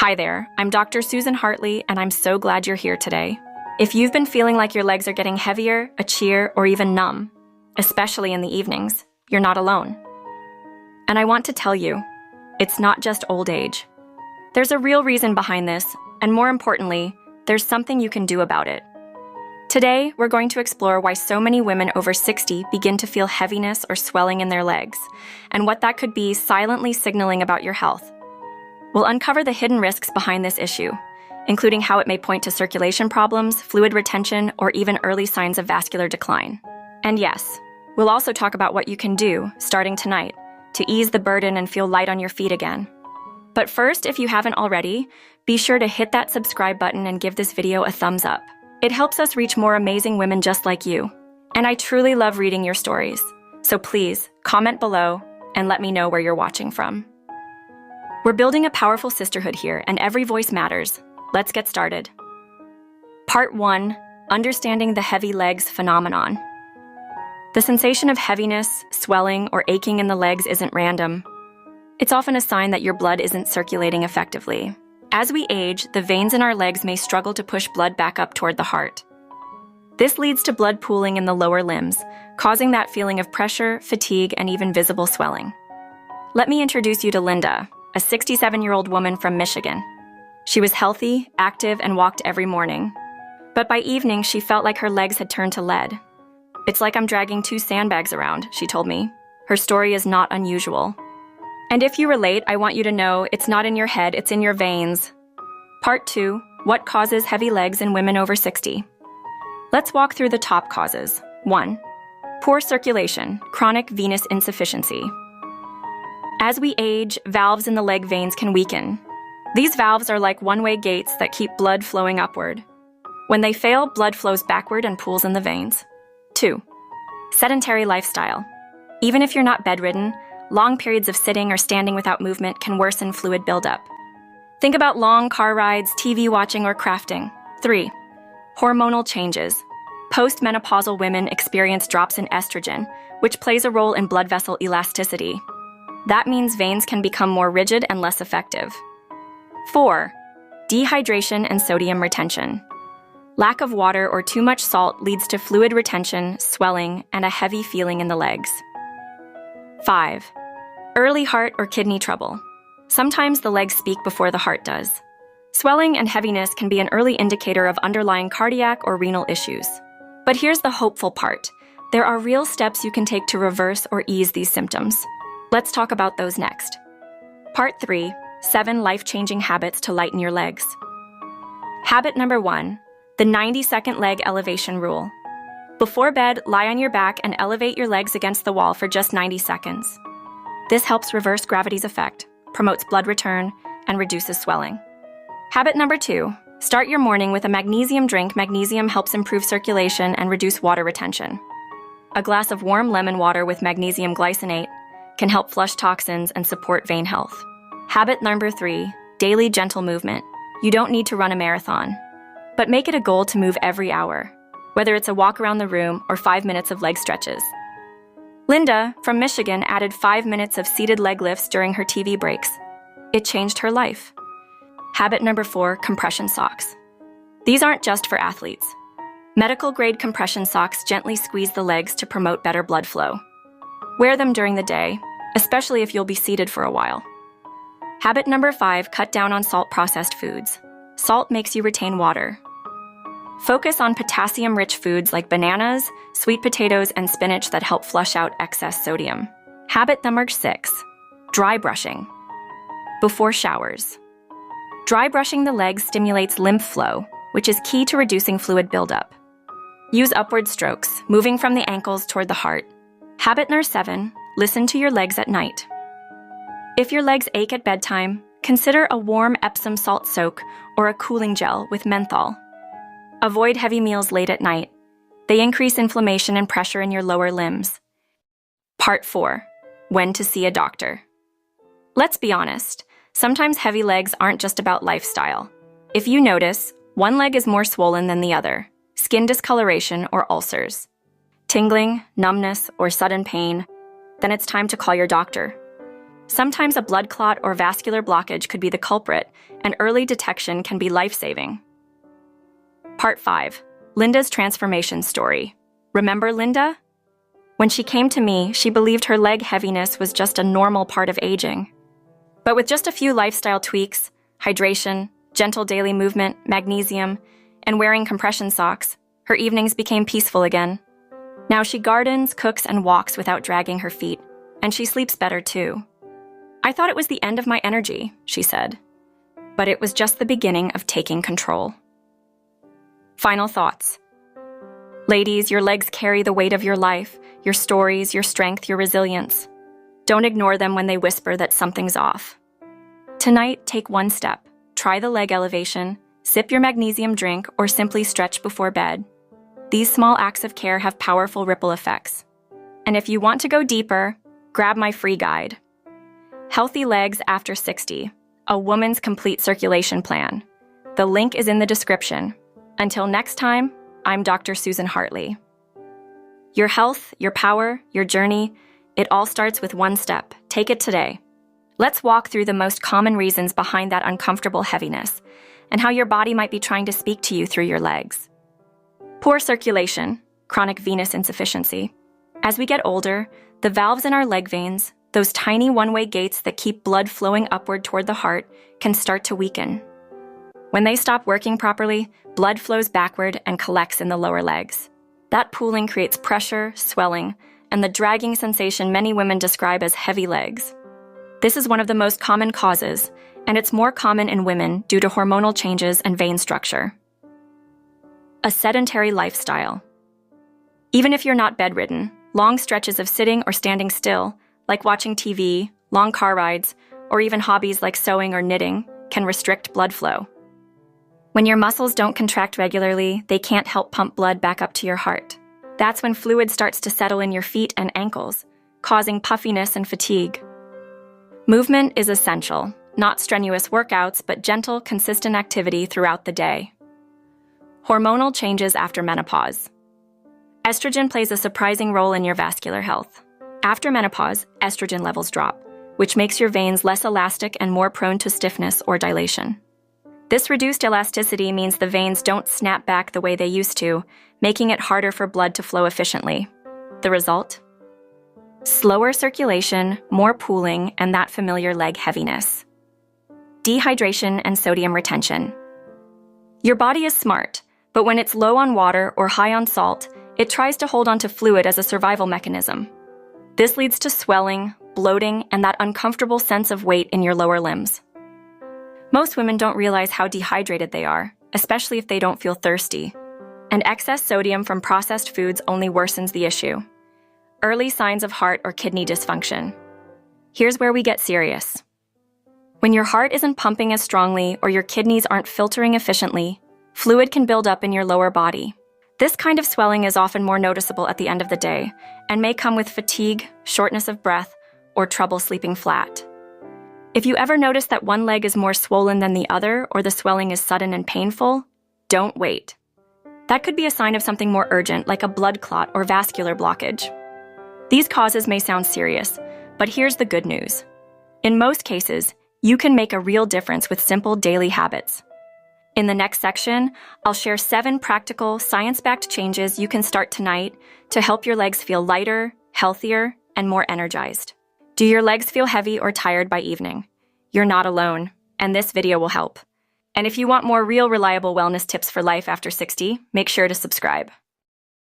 Hi there, I'm Dr. Susan Hartley, and I'm so glad you're here today. If you've been feeling like your legs are getting heavier, achier, or even numb, especially in the evenings, you're not alone. And I want to tell you, it's not just old age. There's a real reason behind this, and more importantly, there's something you can do about it. Today, we're going to explore why so many women over 60 begin to feel heaviness or swelling in their legs, and what that could be silently signaling about your health. We'll uncover the hidden risks behind this issue, including how it may point to circulation problems, fluid retention, or even early signs of vascular decline. And yes, we'll also talk about what you can do, starting tonight, to ease the burden and feel light on your feet again. But first, if you haven't already, be sure to hit that subscribe button and give this video a thumbs up. It helps us reach more amazing women just like you. And I truly love reading your stories. So please, comment below and let me know where you're watching from. We're building a powerful sisterhood here, and every voice matters. Let's get started. Part 1. Understanding the heavy legs phenomenon. The sensation of heaviness, swelling, or aching in the legs isn't random. It's often a sign that your blood isn't circulating effectively. As we age, the veins in our legs may struggle to push blood back up toward the heart. This leads to blood pooling in the lower limbs, causing that feeling of pressure, fatigue, and even visible swelling. Let me introduce you to Linda, a 67-year-old woman from Michigan. She was healthy, active, and walked every morning. But by evening, she felt like her legs had turned to lead. "It's like I'm dragging 2 sandbags around," she told me. Her story is not unusual. And if you relate, I want you to know it's not in your head, it's in your veins. Part 2. What causes heavy legs in women over 60? Let's walk through the top causes. 1. Poor circulation, chronic venous insufficiency. As we age, valves in the leg veins can weaken. These valves are like one-way gates that keep blood flowing upward. When they fail, blood flows backward and pools in the veins. 2. Sedentary lifestyle. Even if you're not bedridden, long periods of sitting or standing without movement can worsen fluid buildup. Think about long car rides, TV watching, or crafting. 3. Hormonal changes. Postmenopausal women experience drops in estrogen, which plays a role in blood vessel elasticity. That means veins can become more rigid and less effective. 4. Dehydration and sodium retention. Lack of water or too much salt leads to fluid retention, swelling, and a heavy feeling in the legs. 5. Early heart or kidney trouble. Sometimes the legs speak before the heart does. Swelling and heaviness can be an early indicator of underlying cardiac or renal issues. But here's the hopeful part. There are real steps you can take to reverse or ease these symptoms. Let's talk about those next. Part 3. 7 life-changing habits to lighten your legs. Habit number 1. The 90-second leg elevation rule. Before bed, lie on your back and elevate your legs against the wall for just 90 seconds. This helps reverse gravity's effect, promotes blood return, and reduces swelling. Habit number 2. Start your morning with a magnesium drink. Magnesium helps improve circulation and reduce water retention. A glass of warm lemon water with magnesium glycinate can help flush toxins and support vein health. Habit number 3. Daily gentle movement. You don't need to run a marathon, but make it a goal to move every hour, whether it's a walk around the room or 5 minutes of leg stretches. Linda, from Michigan, added 5 minutes of seated leg lifts during her TV breaks. It changed her life. Habit number 4. Compression socks. These aren't just for athletes. Medical-grade compression socks gently squeeze the legs to promote better blood flow. Wear them during the day, especially if you'll be seated for a while. Habit number 5. Cut down on salt-processed foods. Salt makes you retain water. Focus on potassium-rich foods like bananas, sweet potatoes, and spinach that help flush out excess sodium. Habit number 6. Dry brushing. Before showers. Dry brushing the legs stimulates lymph flow, which is key to reducing fluid buildup. Use upward strokes, moving from the ankles toward the heart. Habit number 7. Listen to your legs at night. If your legs ache at bedtime, consider a warm Epsom salt soak or a cooling gel with menthol. Avoid heavy meals late at night. They increase inflammation and pressure in your lower limbs. Part 4. When to see a doctor. Let's be honest, sometimes heavy legs aren't just about lifestyle. If you notice, one leg is more swollen than the other, skin discoloration or ulcers, tingling, numbness, or sudden pain, then it's time to call your doctor. Sometimes a blood clot or vascular blockage could be the culprit, and early detection can be life-saving. Part 5. Linda's transformation story. Remember Linda? When she came to me, she believed her leg heaviness was just a normal part of aging. But with just a few lifestyle tweaks, hydration, gentle daily movement, magnesium, and wearing compression socks, her evenings became peaceful again. Now she gardens, cooks, and walks without dragging her feet, and she sleeps better too. I thought it was the end of my energy, she said. But it was just the beginning of taking control. Final thoughts. Ladies, your legs carry the weight of your life, your stories, your strength, your resilience. Don't ignore them when they whisper that something's off. Tonight, take one step. Try the leg elevation, sip your magnesium drink, or simply stretch before bed. These small acts of care have powerful ripple effects. And if you want to go deeper, grab my free guide. Healthy Legs After 60, a woman's complete circulation plan. The link is in the description. Until next time, I'm Dr. Susan Hartley. Your health, your power, your journey, it all starts with one step. Take it today. Let's walk through the most common reasons behind that uncomfortable heaviness and how your body might be trying to speak to you through your legs. Poor circulation, chronic venous insufficiency. As we get older, the valves in our leg veins, those tiny one-way gates that keep blood flowing upward toward the heart, can start to weaken. When they stop working properly, blood flows backward and collects in the lower legs. That pooling creates pressure, swelling, and the dragging sensation many women describe as heavy legs. This is one of the most common causes, and it's more common in women due to hormonal changes and vein structure. A sedentary lifestyle. Even if you're not bedridden, long stretches of sitting or standing still, like watching TV, long car rides, or even hobbies like sewing or knitting, can restrict blood flow. When your muscles don't contract regularly, they can't help pump blood back up to your heart. That's when fluid starts to settle in your feet and ankles, causing puffiness and fatigue. Movement is essential, not strenuous workouts, but gentle, consistent activity throughout the day. Hormonal changes after menopause. Estrogen plays a surprising role in your vascular health. After menopause, estrogen levels drop, which makes your veins less elastic and more prone to stiffness or dilation. This reduced elasticity means the veins don't snap back the way they used to, making it harder for blood to flow efficiently. The result? Slower circulation, more pooling, and that familiar leg heaviness. Dehydration and sodium retention. Your body is smart, but when it's low on water or high on salt, it tries to hold onto fluid as a survival mechanism. This leads to swelling, bloating, and that uncomfortable sense of weight in your lower limbs. Most women don't realize how dehydrated they are, especially if they don't feel thirsty. And excess sodium from processed foods only worsens the issue. Early signs of heart or kidney dysfunction. Here's where we get serious. When your heart isn't pumping as strongly or your kidneys aren't filtering efficiently, fluid can build up in your lower body. This kind of swelling is often more noticeable at the end of the day and may come with fatigue, shortness of breath, or trouble sleeping flat. If you ever notice that one leg is more swollen than the other or the swelling is sudden and painful, don't wait. That could be a sign of something more urgent, like a blood clot or vascular blockage. These causes may sound serious, but here's the good news. In most cases, you can make a real difference with simple daily habits. In the next section, I'll share 7 practical, science-backed changes you can start tonight to help your legs feel lighter, healthier, and more energized. Do your legs feel heavy or tired by evening? You're not alone, and this video will help. And if you want more real, reliable wellness tips for life after 60, make sure to subscribe.